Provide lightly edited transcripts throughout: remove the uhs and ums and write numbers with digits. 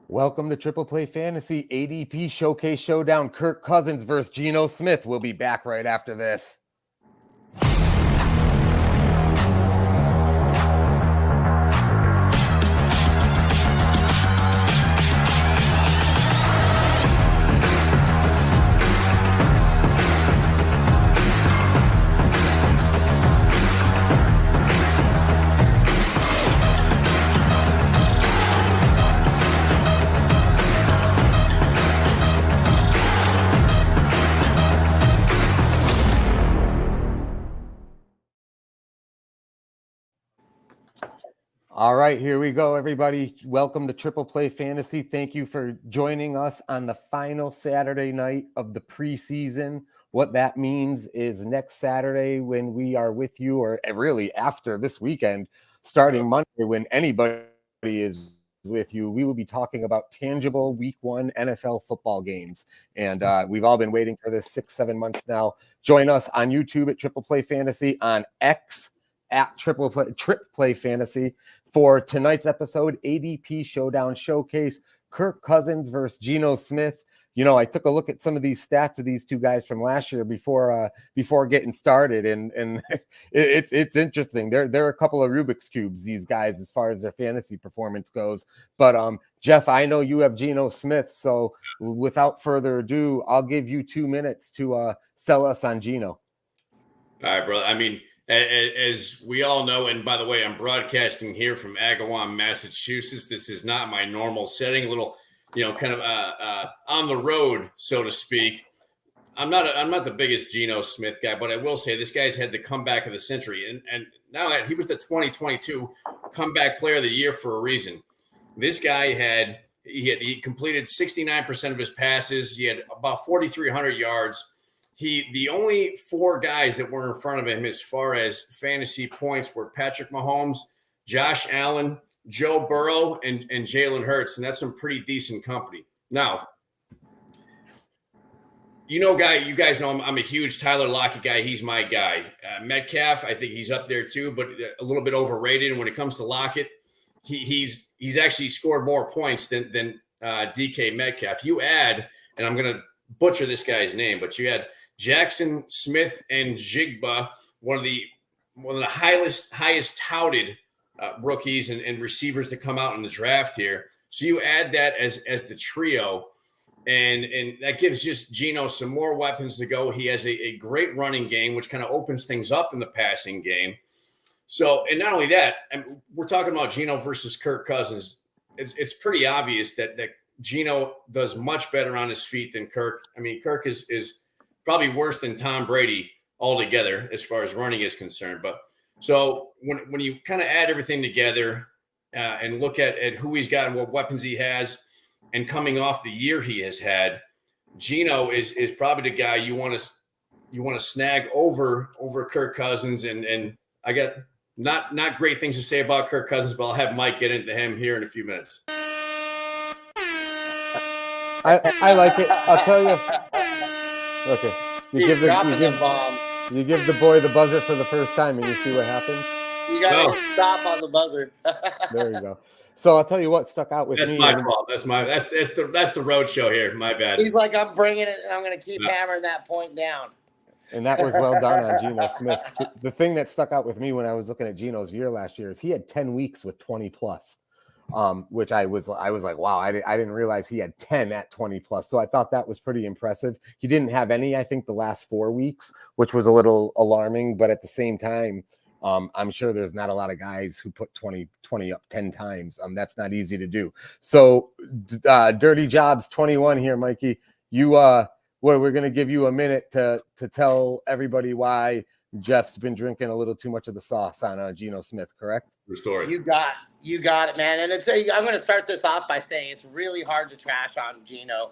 Welcome to Triple Play Fantasy ADP Showcase Showdown. Kirk Cousins versus Geno Smith. We'll be back right after this. All right, here we go, everybody. Welcome to Triple Play Fantasy. Thank you for joining us on the final Saturday night of the preseason. What that means is next Saturday when we are with you, or really after this weekend, starting Monday when anybody is with you, we will be talking about tangible Week 1 NFL football games. And we've all been waiting for this 6-7 months now. Join us on YouTube at Triple Play Fantasy, on X at Trip Play Fantasy. For tonight's episode, ADP Showdown Showcase, Kirk Cousins versus Geno Smith. You know, I took a look at some of these stats of these two guys from last year before getting started, and it's interesting. They're a couple of Rubik's cubes, these guys, as far as their fantasy performance goes. But Jeff, I know you have Geno Smith, so without further ado, I'll give you 2 minutes to sell us on Geno. All right, brother. I mean, as we all know, and by the way, I'm broadcasting here from Agawam, Massachusetts. This is not my normal setting, a little, kind of on the road, so to speak. I'm not the biggest Geno Smith guy, but I will say this guy's had the comeback of the century. And now that he was the 2022 comeback player of the year for a reason. This guy he completed 69% of his passes. He had about 4,300 yards. The only four guys that were in front of him as far as fantasy points were Patrick Mahomes, Josh Allen, Joe Burrow, and Jalen Hurts, and that's some pretty decent company. Now, you guys know I'm a huge Tyler Lockett guy. He's my guy. Metcalf, I think he's up there too, but a little bit overrated. And when it comes to Lockett, he's actually scored more points than DK Metcalf. You add, and I'm going to butcher this guy's name, but you had Jackson Smith and Jigba, one of the highest touted rookies and receivers to come out in the draft here. So you add that as the trio, and that gives just Geno some more weapons to go. He has a great running game, which kind of opens things up in the passing game. So, and not only that, we're talking about Geno versus Kirk Cousins. It's pretty obvious that Geno does much better on his feet than Kirk. I mean, Kirk is probably worse than Tom Brady altogether as far as running is concerned. But so when you kind of add everything together and look at who he's got and what weapons he has, and coming off the year he has had, Geno is probably the guy you want to snag over Kirk Cousins. And I got not great things to say about Kirk Cousins, but I'll have Mike get into him here in a few minutes. I like it. I'll tell you. Okay, you give the boy the buzzer for the first time, and you see what happens. You got to stop on the buzzer. There you go. So I'll tell you what stuck out with me. That's my fault. That's the road show here. My bad. He's like, I'm bringing it, and I'm going to keep hammering that point down. And that was well done on Geno Smith. The thing that stuck out with me when I was looking at Geno's year last year is he had 10 weeks with 20 plus. Which I was like, wow, I didn't realize he had 10 at 20 plus. So I thought that was pretty impressive. He didn't have any, I think, the last 4 weeks, which was a little alarming. But at the same time, I'm sure there's not a lot of guys who put 20 up 10 times. That's not easy to do. So Dirty Jobs 21 here, Mikey. We're going to give you a minute to tell everybody why Jeff's been drinking a little too much of the sauce on Geno Smith, correct? True story. You got it, man. And I'm going to start this off by saying it's really hard to trash on Geno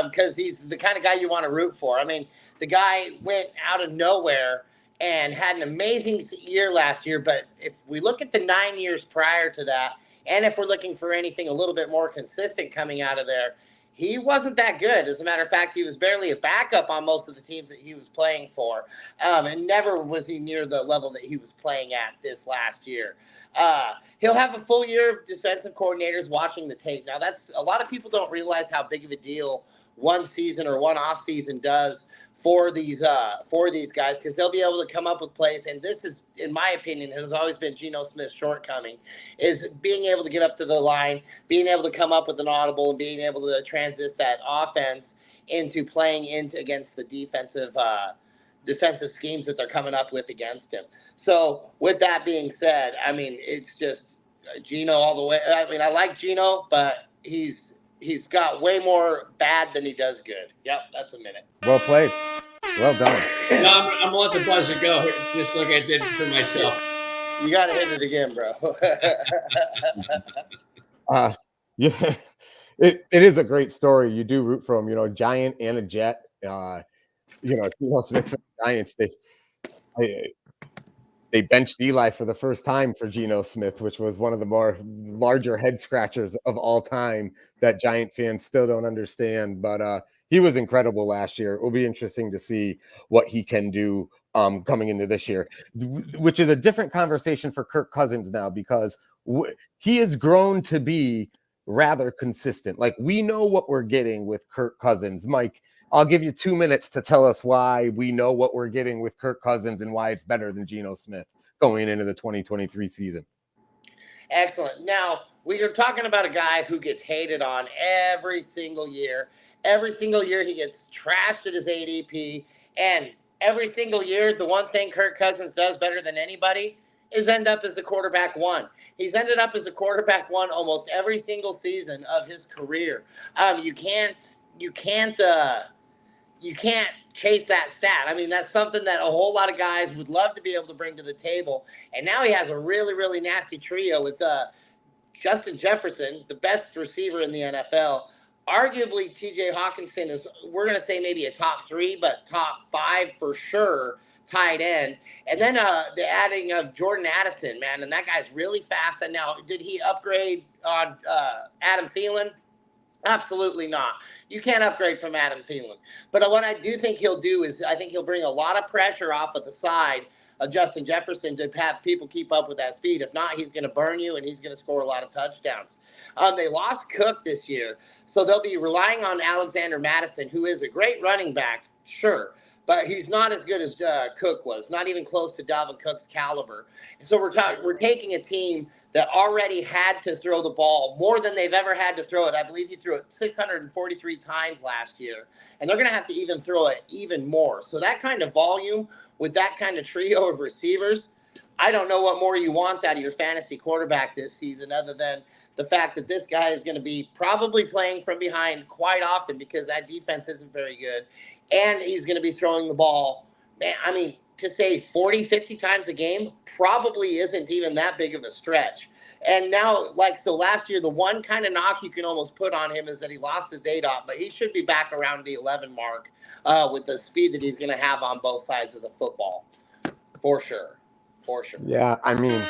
because he's the kind of guy you want to root for. I mean, the guy went out of nowhere and had an amazing year last year. But if we look at the 9 years prior to that, and if we're looking for anything a little bit more consistent coming out of there, he wasn't that good. As a matter of fact, he was barely a backup on most of the teams that he was playing for, and never was he near the level that he was playing at this last year. He'll have a full year of defensive coordinators watching the tape. Now, that's a lot of people don't realize how big of a deal one season or one off season does for these guys, because they'll be able to come up with plays. And this is, in my opinion, has always been Geno Smith's shortcoming, is being able to get up to the line, being able to come up with an audible, and being able to transit that offense into playing against the defensive schemes that they're coming up with against him. So with that being said, I mean, it's just Geno all the way. I mean, I like Geno, but he's got way more bad than he does good. Yep, that's a minute. Well played. Well done. No, I'm gonna let the buzzer go, just like I did for myself. You got to hit it again, bro. Yeah, it is a great story. You do root for him, Giant and a Jet. Geno Smith for the Giants, they benched Eli for the first time for Geno Smith, which was one of the larger head scratchers of all time that Giant fans still don't understand. But he was incredible last year. It will be interesting to see what he can do coming into this year, which is a different conversation for Kirk Cousins now, because he has grown to be rather consistent. Like, we know what we're getting with Kirk Cousins. Mike, I'll give you 2 minutes to tell us why we know what we're getting with Kirk Cousins and why it's better than Geno Smith going into the 2023 season. Excellent. Now, we are talking about a guy who gets hated on every single year. Every single year he gets trashed at his ADP. And every single year, the one thing Kirk Cousins does better than anybody is end up as the quarterback one. He's ended up as a quarterback one almost every single season of his career. You can't chase that stat. I mean, that's something that a whole lot of guys would love to be able to bring to the table. And now he has a really, really nasty trio with Justin Jefferson, the best receiver in the NFL. Arguably, TJ Hawkinson is, we're going to say maybe a top 3, but top 5 for sure, tight end. And then the adding of Jordan Addison, man, and that guy's really fast. And now, did he upgrade on Adam Thielen? Absolutely not. You can't upgrade from Adam Thielen. But what I do think he'll do is I think he'll bring a lot of pressure off of the side of Justin Jefferson to have people keep up with that speed. If not, he's going to burn you, and he's going to score a lot of touchdowns. They lost Cook this year, so they'll be relying on Alexander Madison, who is a great running back, sure, but he's not as good as Cook was, not even close to Dalvin Cook's caliber. So we're taking a team that already had to throw the ball more than they've ever had to throw it. I believe he threw it 643 times last year, and they're going to have to even throw it even more. So that kind of volume with that kind of trio of receivers, I don't know what more you want out of your fantasy quarterback this season, other than the fact that this guy is going to be probably playing from behind quite often because that defense isn't very good, and he's going to be throwing the ball. Man, I mean, to say 40, 50 times a game probably isn't even that big of a stretch. And now, so last year, the one kind of knock you can almost put on him is that he lost his ADOT, but he should be back around the 11 mark with the speed that he's going to have on both sides of the football. For sure. Yeah, I mean,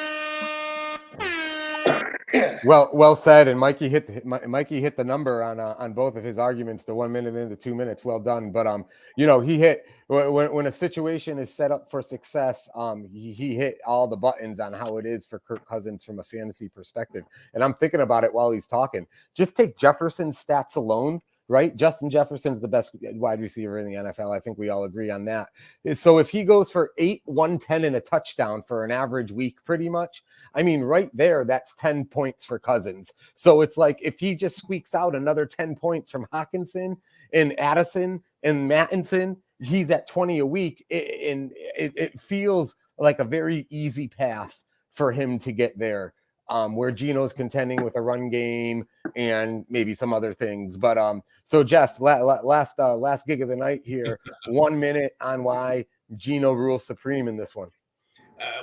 well said. And Mikey hit the number on both of his arguments, the 1 minute and the 2 minutes. Well done. But he hit when a situation is set up for success. He hit all the buttons on how it is for Kirk Cousins from a fantasy perspective. And I'm thinking about it while he's talking. Just take Jefferson's stats alone. Right? Justin Jefferson's the best wide receiver in the NFL. I think we all agree on that. So if he goes for 8, 110 and a touchdown for an average week, pretty much, I mean, right there, that's 10 points for Cousins. So it's like, if he just squeaks out another 10 points from Hawkinson and Addison and Mattinson, he's at 20 a week. And it feels like a very easy path for him to get there. Where Geno's contending with a run game and maybe some other things. But so Jeff, last gig of the night here, 1 minute on why Geno rules supreme in this one.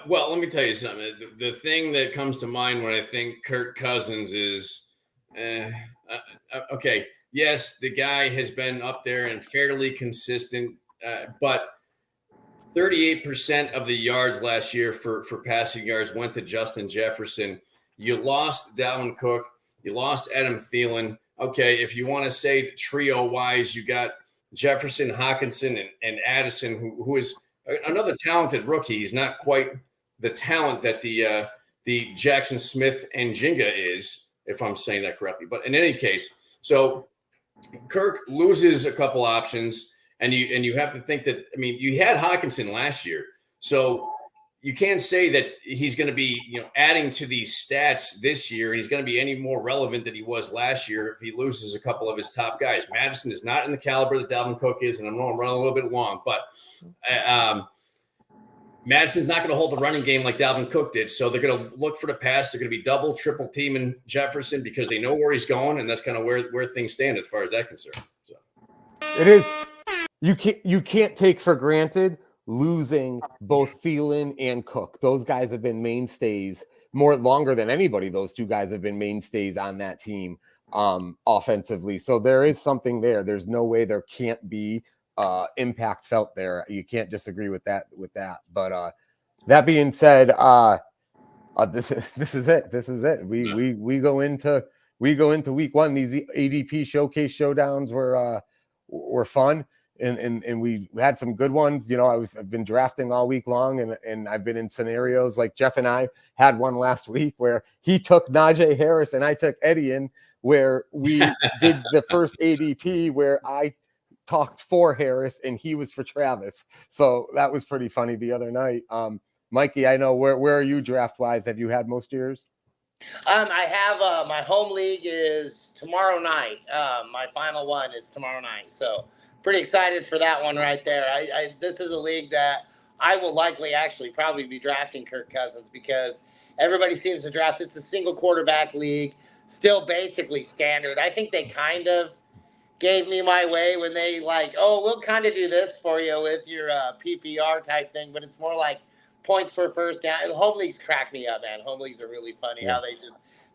Well, let me tell you something. The thing that comes to mind when I think Kirk Cousins is, okay, yes, the guy has been up there and fairly consistent, but 38% of the yards last year for passing yards went to Justin Jefferson. You lost Dalvin Cook. You lost Adam Thielen. Okay, if you want to say trio-wise, you got Jefferson, Hawkinson, and Addison, who is another talented rookie. He's not quite the talent that the Jackson Smith and Jenga is, if I'm saying that correctly. But in any case, so Kirk loses a couple options, and you have to think that, I mean, you had Hawkinson last year, so you can't say that he's going to be, adding to these stats this year, and he's going to be any more relevant than he was last year if he loses a couple of his top guys. Madison is not in the caliber that Dalvin Cook is, and I know I'm running a little bit long, but Madison's not going to hold the running game like Dalvin Cook did, so they're going to look for the pass. They're going to be double, triple teaming Jefferson because they know where he's going, and that's kind of where things stand as far as that concerned. So. It is. You can't take for granted losing both Thielen and Cook. Those guys have been mainstays longer than anybody. Those two guys have been mainstays on that team offensively. So there is something there. There's no way there can't be impact felt there. You can't disagree with that. But that being said, this is it. This is it. We go into week one. These ADP Showcase Showdowns were fun. And we had some good ones. I've been drafting all week long, and I've been in scenarios like Jeff and I had one last week where he took Najee Harris and I took Etienne, where we did the first ADP where I talked for Harris and he was for Travis. So that was pretty funny the other night. Mikey, I know where are you draft wise? Have you had most years? I have my home league is tomorrow night. My final one is tomorrow night. So pretty excited for that one right there. This is a league that I will likely actually probably be drafting Kirk Cousins because everybody seems to draft. This is a single quarterback league, still basically standard. I think they kind of gave me my way when they we'll kind of do this for you with your PPR type thing, but it's more like points for first down. Home leagues crack me up, man. Home leagues are really funny how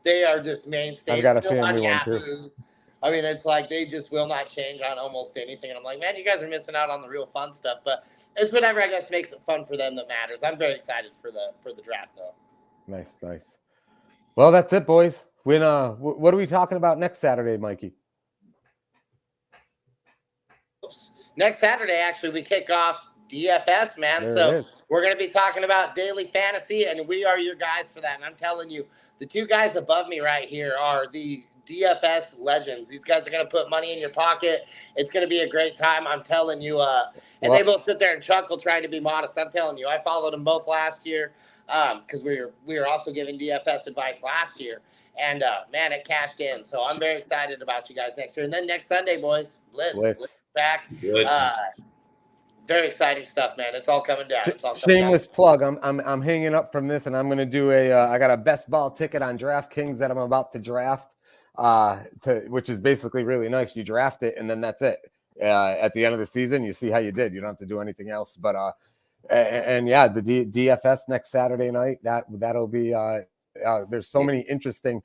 they are just mainstays. I've got a family one too. I mean, it's like they just will not change on almost anything. And I'm like, man, you guys are missing out on the real fun stuff. But it's whatever, I guess, makes it fun for them that matters. I'm very excited for the draft, though. Nice. Well, that's it, boys. What are we talking about next Saturday, Mikey? Next Saturday, actually, we kick off DFS, man. So we're going to be talking about daily fantasy, and we are your guys for that. And I'm telling you, the two guys above me right here are the DFS legends. These guys are going to put money in your pocket. It's going to be a great time. I'm telling you. They both sit there and chuckle trying to be modest. I'm telling you, I followed them both last year because we were also giving DFS advice last year. And, man, it cashed in. So I'm very excited about you guys next year. And then next Sunday, boys, Blitz back. Very exciting stuff, man. It's all coming down. Shameless plug. I'm hanging up from this, and I'm going to do I got a best ball ticket on DraftKings that I'm about to draft. Which is basically really nice. You draft it and then that's it. At the end of the season, you see how you did. You don't have to do anything else. But the DFS next Saturday night, that'll be there's so many interesting,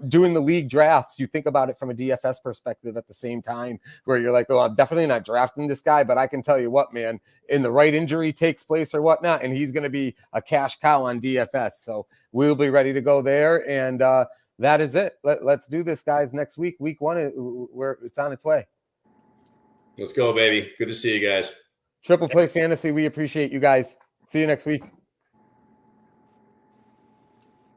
doing the league drafts. You think about it from a DFS perspective at the same time where you're like, oh, I'm definitely not drafting this guy, but I can tell you what, man, in the right injury takes place or whatnot, and he's going to be a cash cow on DFS. So we'll be ready to go there. And, that is it. Let's do this, guys. Next week, week one, it's on its way. Let's go, baby. Good to see you guys. Triple Play Fantasy. We appreciate you guys. See you next week.